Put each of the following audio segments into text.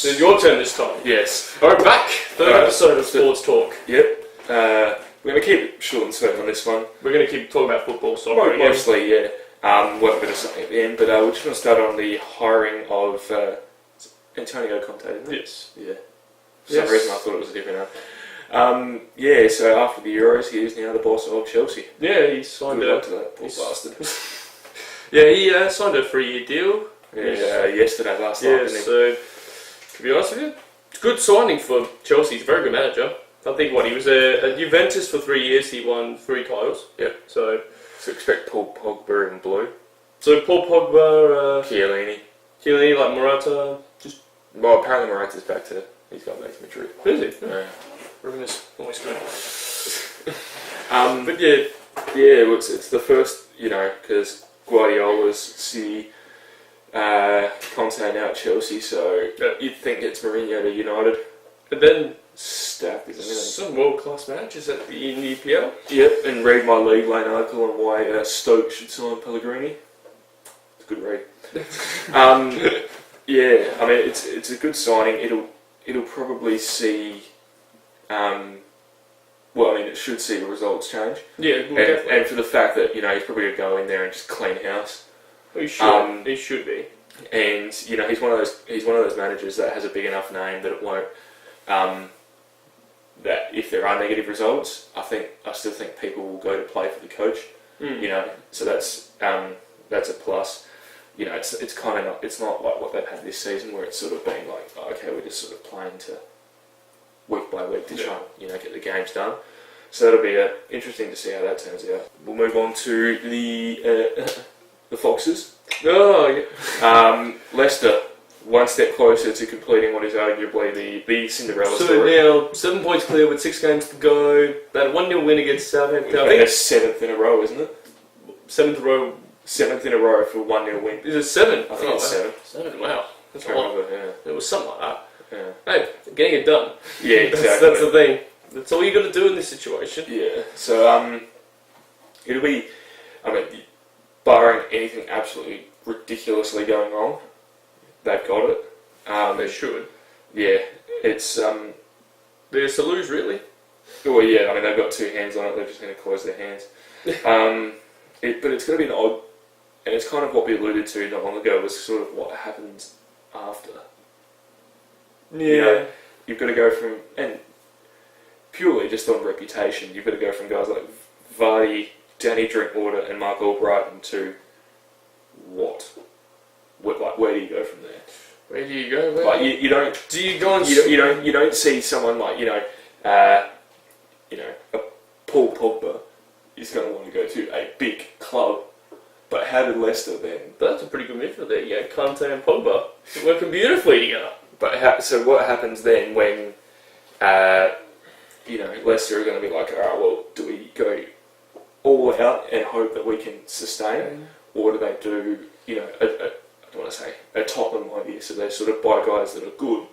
It's your turn this time. Yes. Alright, back. Third episode of Sports Talk. Yep. We're going to keep it short and sweet on this one. We're going to keep talking about football, soccer again. Mostly, yeah. We'll have a bit of something at the end, but we're just going to start on the hiring of Antonio Conte, isn't it? Yes. Yeah. For some reason I thought it was a different name. So after the Euros, he is now the boss of Chelsea. Yeah, he signed Good luck to that poor bastard. Yeah, he signed a 3-year deal. Yesterday, last night, didn't he? So, to be honest with you, it's a good signing for Chelsea. He's a very good manager. I think he was at Juventus for 3 years. He won 3 titles. Yeah. So expect Paul Pogba in blue. So Paul Pogba, Chiellini, like Morata. Well, apparently Morata's back to. He's got back to Madrid. Is he? Yeah. Ruinous. Always good. But yeah. It's the first, because Guardiola's City, Conte now at Chelsea, so you'd think it's Mourinho to United. But then stacked, isn't it? Some world-class managers in the EPL. Yep, and read my League Lane article on why Stoke should sign Pellegrini. It's a good read. Yeah, I mean it's a good signing. It'll probably see. It should see the results change. Yeah, and for the fact that he's probably going to go in there and just clean house. He should. He should be. And he's one of those managers that has a big enough name that it won't. That if there are negative results, I still think people will go to play for the coach. So that's a plus. It's kind of not. It's not like what they've had this season, where it's sort of been like, okay, we're just sort of playing to week by week to try and get the games done. So that'll be interesting to see how that turns out. We'll move on to the Foxes. Oh, yeah. Leicester, one step closer to completing what is arguably the Cinderella story. So now 7 points clear with 6 games to go. That 1-0 win against Southampton. I think it's 7th in a row, isn't it? 7th row. 7th in a row for 1-0 win. Is it 7? I think it's 7. 7, wow. That's a lot. lot. Yeah. It was something like that. Yeah. Hey, getting it done. Yeah, exactly. That's the thing. That's all you got to do in this situation. Yeah. So it'll be. Barring anything absolutely ridiculously going wrong, they've got it. They should. Yeah. It's They're to lose, really. Well, yeah. They've got 2 hands on it. They're just going to close their hands. But it's going to be an odd, and it's kind of what we alluded to not long ago, was sort of what happens after. Yeah. You've got to go from, and purely just on reputation, you've got to go from guys like Vardy, Danny Drinkwater, and Mark Albrighton to what? Where do you go from there? Where do you go? You don't. Do you go and you don't see someone like a Paul Pogba is going to want to go to a big club. But how did Leicester then? That's a pretty good midfield there. Yeah, Conte and Pogba working beautifully together. But so what happens then when Leicester are going to be like, all right, well, do we go all out and hope that we can sustain, or do they do I don't want to say a Tottenham idea, so they sort of buy guys that are good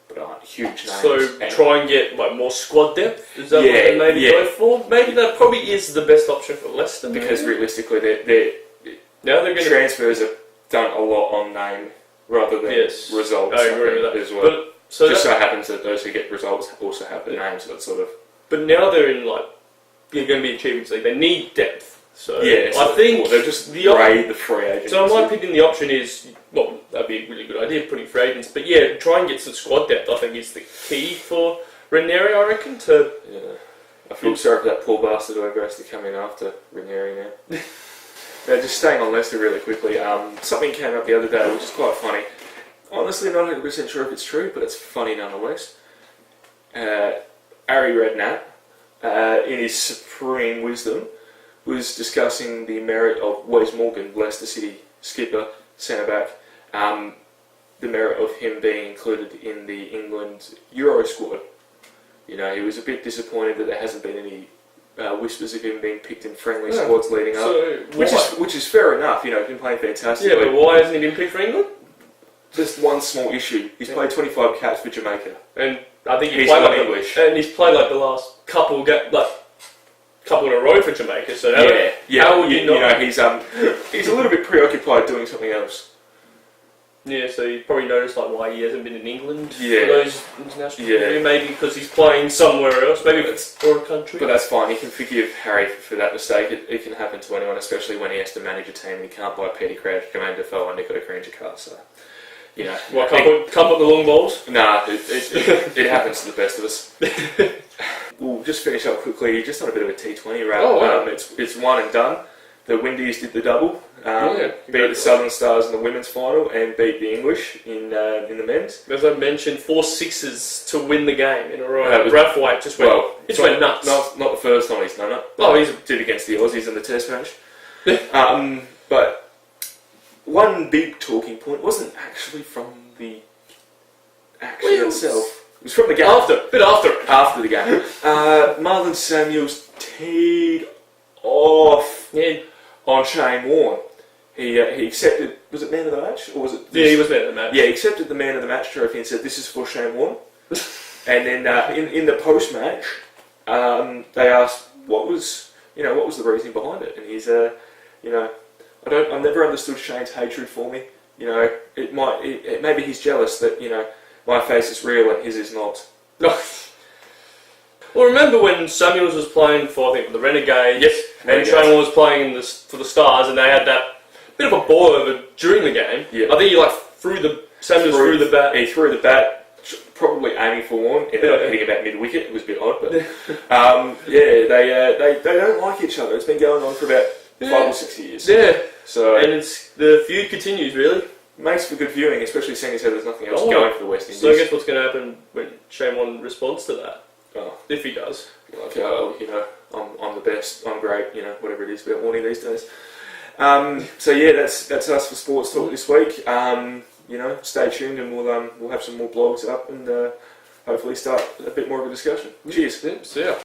but aren't huge names. So try and get more squad depth. Is that what they maybe go for? Maybe that probably is the best option for Leicester. Because realistically, now they're going transfers have done a lot on name rather than results. I agree with that as well. But, so happens that those who get results also have the names, so it's sort of. But now they're in they're going to be a Champions League. They need depth. So I think they'll just raid the free agents. So in my opinion, the option is that'd be a really good idea, putting free agents. But yeah, try and get some squad depth. I think is the key for Ranieri. I reckon I feel sorry for that poor bastard whoever has to come in after Ranieri now. Now, just staying on Leicester really quickly. Something came up the other day which is quite funny. Honestly, not 100% sure if it's true, but it's funny nonetheless. Ari Redknapp, in his supreme wisdom, was discussing the merit of Wes Morgan, Leicester City skipper, centre-back, the merit of him being included in the England Euro squad. He was a bit disappointed that there hasn't been any whispers of him being picked in friendly squads leading up, which is fair enough. He's been playing fantastic. Yeah, but why hasn't he been picked for England? Just one small issue. He's played 25 caps for Jamaica, and I think he's not English, and he's played the last couple in a row for Jamaica. So how would you know? He's a little bit preoccupied doing something else. Yeah, so you probably noticed like why he hasn't been in England for Yeah. those international. Yeah. Maybe because he's playing somewhere else. Maybe it's for a country. But that's fine. You can forgive Harry for that mistake. It can happen to anyone, especially when he has to manage a team and he can't buy Petty Crouch, Jermaine Defoe, and Nicola Granger car. So, you know, What, can't put the long balls? nah, it happens to the best of us. We'll just finish up quickly. Just on a bit of a T20 wrap. Oh, wow. It's one and done. The Windies did the double. Beat the Southern Stars in the women's final and beat the English in the men's. As I mentioned, 4 sixes to win the game in a row. Brathwaite just went nuts. Not the first time he's done it. Oh, he did against the Aussies in the Test match. But one big talking point wasn't actually from the action itself. It was from the game. After the game. Marlon Samuels teed off on Shane Warne. He accepted, was it man of the match? Or was it Yeah, he was man of the match. Yeah, he accepted the man of the match trophy and said, "This is for Shane Warne." And then in the post-match, they asked what was the reasoning behind it, and he's I've never understood Shane's hatred for me. You know, maybe he's jealous that my face is real and his is not. Well, remember when Samuels was playing for, I think, the Renegades, and Renegades. Shane was playing for the Stars, and they had that bit of a ball over during the game. Yeah. I think Samuels threw the bat. He threw the bat, probably aiming for Warne, ended up hitting about mid-wicket. It was a bit odd, but they don't like each other. It's been going on for about 5 or 6 years. Yeah. So And the feud continues, really. makes for good viewing, especially seeing as how there's nothing else going for the West Indies. So I guess what's going to happen when Shane Warne responds to that, if he does. Like, I'm the best, I'm great, whatever it is about Warne these days. So yeah, that's us for Sports Talk this week. Stay tuned and we'll have some more blogs up and hopefully start a bit more of a discussion. Cheers. Yeah, see ya.